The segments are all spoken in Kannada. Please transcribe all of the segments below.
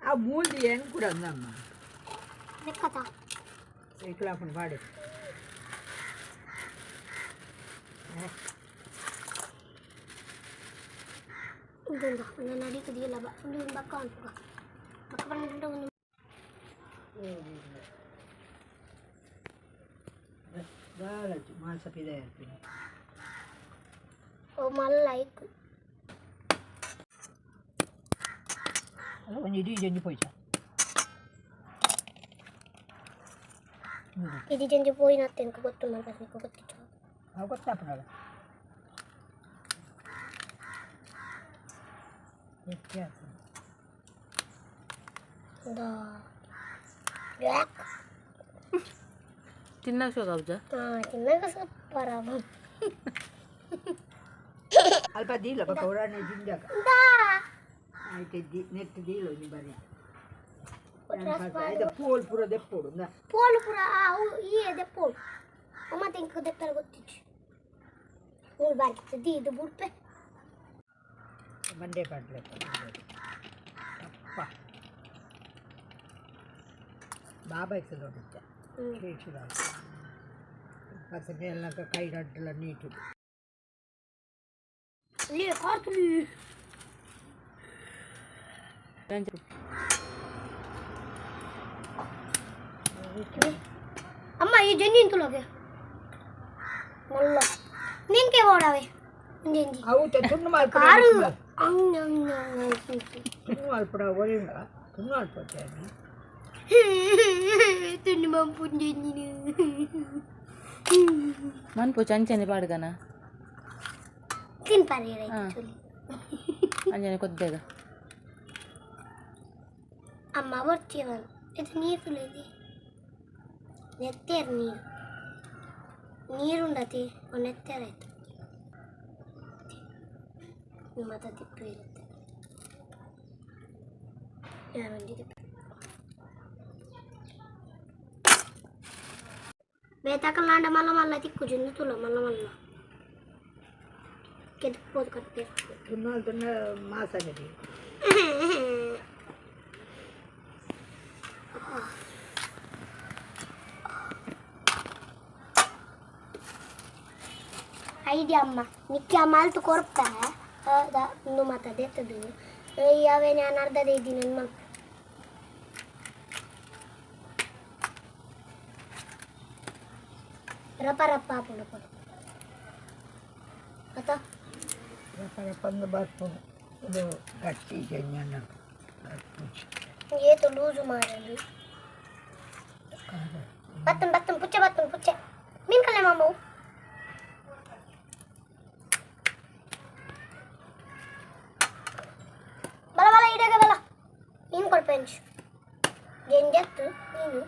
आ मूल दिए न कुरंदम्मा देखा था एकला पण भाडे Dunda, nari ke dia laba, dun bakal juga. Bakal dunda ini. Dale, masa pide. Oh malah ikut. Kalau ni dia janji poin. Ini janji poin nanti aku buat teman pas aku buat itu. Aku tak pernah. Ya. Dah. Yak. Tinna show kabja. Tinna kasih parah bang. Alpa di lah, pakai orang ni jinjak. Dah. Itu di net di lo ni banyak. Itu pol pura depot, na. Pol pura, iya depot. Oma tinggal depot gotici. Mul balik, di itu burpe. Mande padle. Apa? Baba itu loh dia. Kecil lah. Pasal nak kai radla ni tu. Lihat kartu ni. Lanjut. Amma ये जनीन तो लगे मल्ला नीन के बोड़ा वे जंजी Aku tu tu normal कारू pernah. Normal pernah boleh tak? Normal pernah ni. tu ni mampu jani ni Man po chancane paadgana. तीन पारी रही चुली Anjane koddega. अम्मा बच्ची वन इतनी तो ले दी नेत्तेर नीर नीर उन्नति और नेत्तेर है तो माता दिप्पी रहते यार उन्हें दिप्पी बेटा का लांडा माला माला थी कुछ नहीं तो ला माला माला क्या दिक्कत करते Normal tu na masa ni. Idea amma, nikki amal tu korpa hai, da nu mata dete du. Ya ve ne anarda de dinen man. Rapa rapa pun pun. Kata? Para pendebat pun itu kaki jadinya nak. Ye to lose मारे lu. Batan pucce. Min kale mamau. Bala ide ke bala. Min kor pench. Genjat tu ini.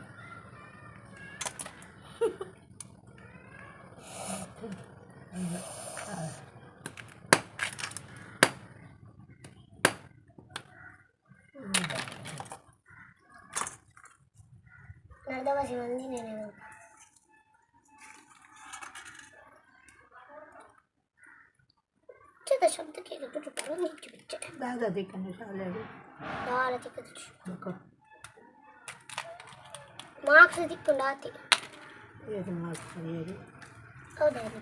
Narda masih mandi nenek. Cita शब्द के तो तो करो नहीं चुप Dah dekhan salah tu. दाल चिकन Bukan. मार्क्स दिक्कुंडाती Ia semua sendiri. Oh dari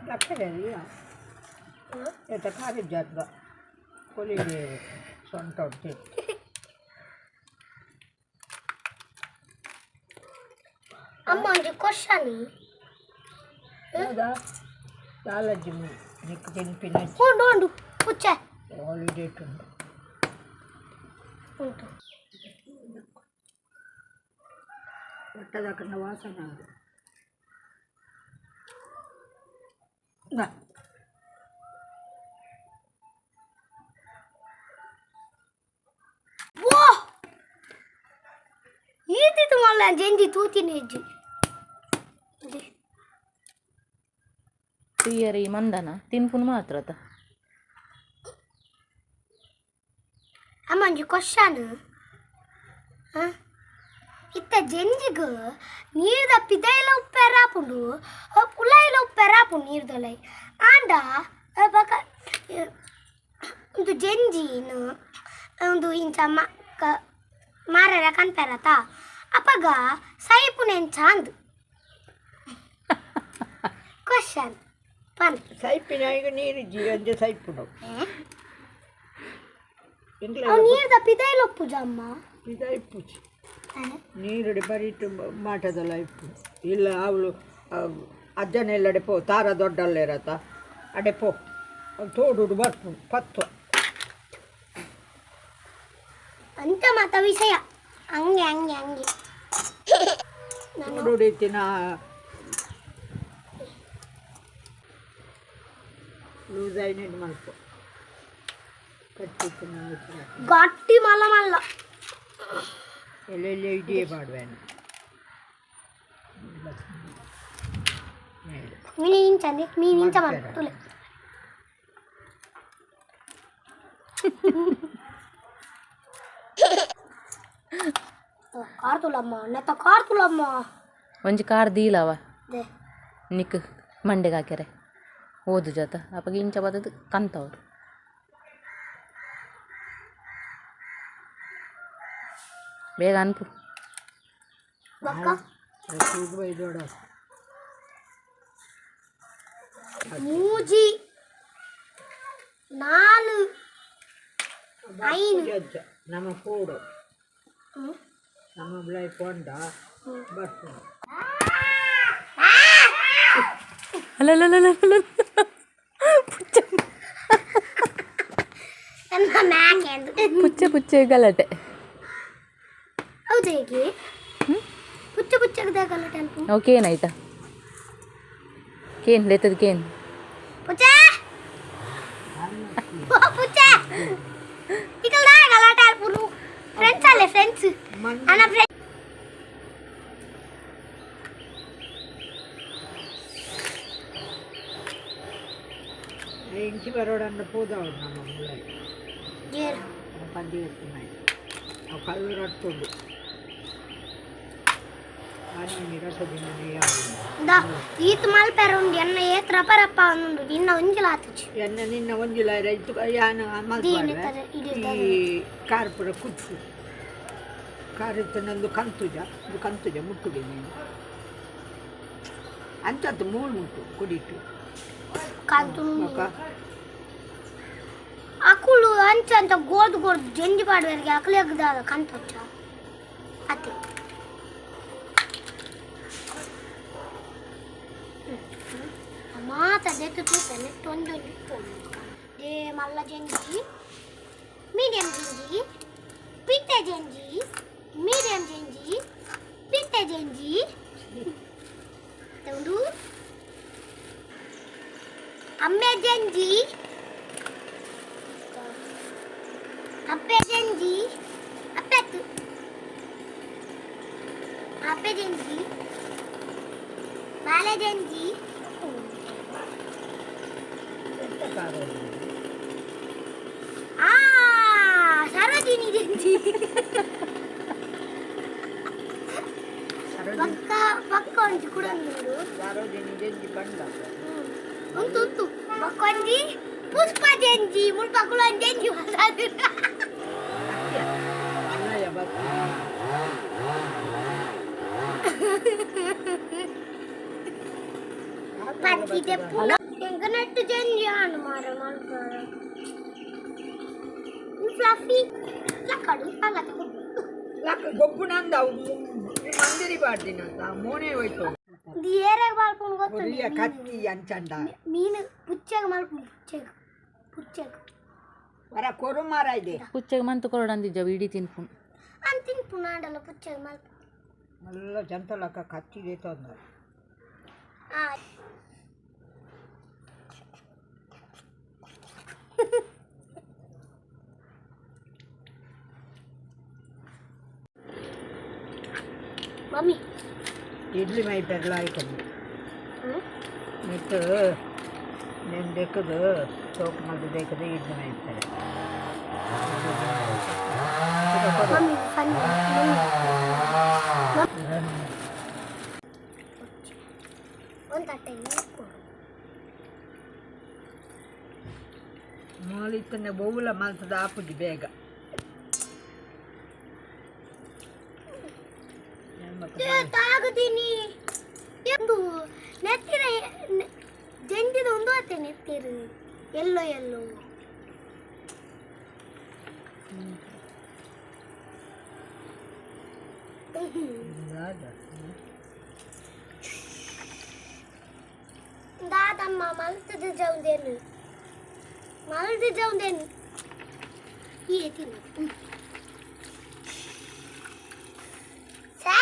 Dapat dia. Itu kari jadwa. Boleh dia sontot dia. अम्मा जी question Ada. Dalam jemu. Ni kerja pinai. Undu pucce Holiday tu. undu Kita dah kena wasana. Nah. wah itu tuh malah janji tuh tineji Tiyari mandana tinpun matrata. अम्मा जी क्वेश्चन ಇತ್ತ ಜಂಜಿಗು ನೀರ್ದ ಪಿದೈಲ ಉಪ್ಪೆರಾಪುಂಡು ಕುಲಾಯಿಲ ಉಪ್ಪೆರಾಪುಂಡು ನೀರ್ದೊಲೈ ಆಂಡ ಬಕ ಒಂದು ಜಂಜಿನು ಒಂದು ಇಂಚ ಮಾರರ ಕನ್ಪೆರತ ಅಪಗ ಸೈಪುನೆನ್ ಚಾಂದ್ ಕ್ವಶನ್ ಪನ್ ಸೈಪಿನ ಈಗ ನೀರು ಜೀವಂಜ ಸೈಪುಡು ನೀರ್ದ ಪಿದೈಲ ಉಪ್ಪು ಜಮ್ಮ ಪಿದೈ ಪುಚಿ ನೀರಡಿ ಬರೀಟು ಮಾಟದಲ್ಲ ಇಪ್ಪು ಇಲ್ಲ ಅವಳು ಅಜ್ಜನೆಲ್ಲಡೆ ಪೋ ತಾರ ದೊಡ್ಡಲ್ಲಿರತ್ತ ಅಡೆ ಪೋ ತೋಡುಡು ಬರ್ಪು ಪತ್ತು ಅಂತ ಮತ ವಿಷಯ ಹಂಗೆ ಹಂಗೆ ಹಂಗೆ ತೋಡುಡಿತಿನ ಲೂಸ್ ಐನೆಡ್ ಮಲ್ಪ ಕಟ್ಟಿತ್ತಿನ ಗಟ್ಟಿ ಮಲ್ಲ ಮಲ್ಲ ಎಲ್ಲೆಲ್ಲಿ ಇದೇ ಮಾಡುವೇನು ಮೀನಿಂಚಂದಿ ಮೀನಿಂಚ ಮಾಡು ತುಲೆ ಕಾರ್ ತುಲಮ್ಮ ನೆತ್ತ ಕಾರ್ ತುಲಮ್ಮ ಒಂಜಿ ಕಾರ್ ದೀಲವ ದೇ ನಿಕ್ ಮಂಡೆಗೆ ಹಾಕ್ಯಾರೆ ಓದು ಜತ ಅಪ್ಪಗೆ ಇಂಚ ಬದದು ಕಂತವ್ರು ಬೇಗ ಅನ್ಪು ಬಕ್ಕ ಬೈದೋಡ ಮೂಜಿ ನಾಲು ಐನು ನಮ್ಮ ಕೂಡು ನಮ್ಮ ಬ್ಲೈ ಕೊಂಡ ಬರ್ತದೆ ಅಲ್ಲ ಪುಚ್ಚ ಪುಚ್ಚ ಗಲಾಟೆ ಹೌದು ಹೇಗೆ ಪುಚ್ಚ ಪುಚ್ಚದ ಗಲಾಟೆ ಅನ್ಪು ಅವು ಕೇನಾಯ್ತಾ ಕೇನ್ ಲೇತದ ಕೇನ್ ಪುಚ್ಚ ಪುಚ್ಚ ಇಕಲ್ದ ಗಲಾಟೆ ಅನ್ಪುನು ಫ್ರೆಂಡ್ಸ್ ಅಲ್ಲೇ ಫ್ರೆಂಡ್ಸ್ ನನ್ನ ಫ್ರೆಂಡ್ ఇంటి వరవడానికి పోదాం ನಮ್ಮ ಏರ್ పంది వేస్తున్నాయి ఆ కళ్ళు రట్టుండు కానీ నిరసదిని ದ ಈತ್ ಮಲ್ಪೆರ ಉಂಡು ಎನ್ನ ಏತ್ ರಪರಪ್ಪ ಉಂಡು ನಿನ್ನ ಒಂಜಿಲಾತುಚು ನಿನ್ನ ಒಂಜಿಲ ರೈತು ಯಾನು ಈ ಕಾರ್ಪುರ ಕುಚ್ಚು ಕಾರಿತ್ತು ನಂದು ಕಂತುಜ ಮುಟ್ಟುಗೆ ನೀನು ಅಂಥದ್ದು ಮೂಳು ಮುಟ್ಟು ಕುಡಿಟ್ಟು ಕಾಂತು ಅಕುಲು ಅಂಚ ಅಂತ ಗೋದ್ ಜಂಜಿ ಪಾಡುವರಿಗೆ ಅಕಲಿ ಆಗದ ಕಂತೊಚ್ಚ ಅತ್ತೆ ಮಾತ ದೆತ್ತು ತೂಪೆನೆ ತೊಂದು ದೇ ಮಲ್ಲ ಜಂಜಿ ಮೀಡಿಯಂ ಜಂಜಿ ಪಿಟ್ಟೆ ಜಂಜಿ ಮೀಡಿಯಂ ಜಂಜಿ ಪಿಟ್ಟೆ ಜಂಜಿ ಒಂದು ಅಮ್ಮೆ ಜಂಜಿ ಅಪ್ಪೆ ಜಂಜಿ ಅಪ್ಪೆತ್ತು ಅಪ್ಪೆ ಜಂಜಿ ಬಾಲೆ ಜಂಜಿ ಸರೋಜಿನಿ ಜಂಜಿ ಪಕ್ಕ ಒಂಜಿ ಕೂಡ ಸರೋಜಿನಿ ಜಂಜಿ ಬಂದ ಉಂಟು ಮಕ್ಕೊಂಜಿ ಪುಷ್ಪ ಜಂಜಿ ಮುಲ್ಪ ಕುಳನ್ ಜಂಜಿ ಮಾತಾಡು ಪತ್ತಿದೆ ಪುಲ ಎಂಗನಟ್ಟು ಜಂಜಿ ಆನು ಮಾರ ಮಲ್ಪ ಫ್ಲಫಿ ಲಕ್ಕಡು ಅಲ್ಲ ಗೊಬ್ಬುನಂದ ಮಂದಿರಿ ಬಾಡ್ದಿನಂತ ಮೋನೆ ಹೋಯ್ತು ಏರಾಗ ಮಲ್ಪುಂಡು ಗೊತ್ತು ಕತ್ತಿ ಅಂಚಂಡ ಮೀನು ಪುಚ್ಚಗ ಮಲ್ಪುಂಡು ಪುಚ್ಚಗ ವರ ಕೊರು ಮಾರ ಇದೆ ಪುಚ್ಚಗೆ ಮಂತು ಕೊರಡಂದಿದ್ದ ಇಡೀ ತಿನ್ಪುಣ್ ಅಂತಿನ ಪುನಾಡಲ್ಲ ಪುಚ್ಚಗ ಮಲ್ಪ ಎಲ್ಲ ಜಂತಲಕ್ಕ ಕತ್ತಿಗೆ ತೊಂದ ಮಮ್ಮಿ ಇಡ್ಲಿ ಮೈ ಬೆರಳ ಆಯ್ತಮ್ಮ ಮಿಟ್ಟು నేను దెక్కదు తోక మధ్య దెక్కదు ఇడ్లు వేస్తారు ಮಮ್ಮಿ ಫನ್ನಿ ಒಂದು ತಟ್ಟೆಗೆ ಕೊಡು ಮಾಲಿತ್ತನೆ ಬೋವುಲ ಮಲ್ತದ ಆಪುಜಿ ಬೇಗ ತಾಗುತ್ತೀನಿ ಎಂದು ನೆತ್ತಿರ ಜಂಡಿದ ಒಂದು ಆತೆ ನೆತ್ತಿರು ಎಲ್ಲೋ ಎಲ್ಲೋ दादम्मा मलते जाऊं देने ये थी सा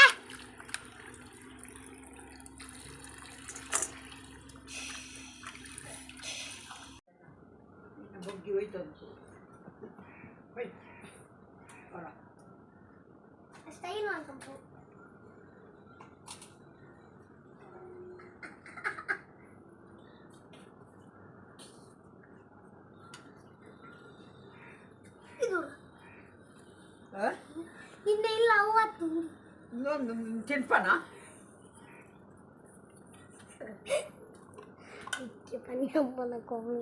ಬುಗ್ಗಿ ಹೋಯ್ತಂತು ಹೋಯ್ ಅಲ್ಲ स्टाइल वाला कंपो ನಿನ್ನೆ ಇಲ್ಲ ಅವತ್ತು ಇನ್ನೊಂದು ತಿನ್ಪನ ಪನಿ ಅಮ್ಮನ ಕೋಳಿ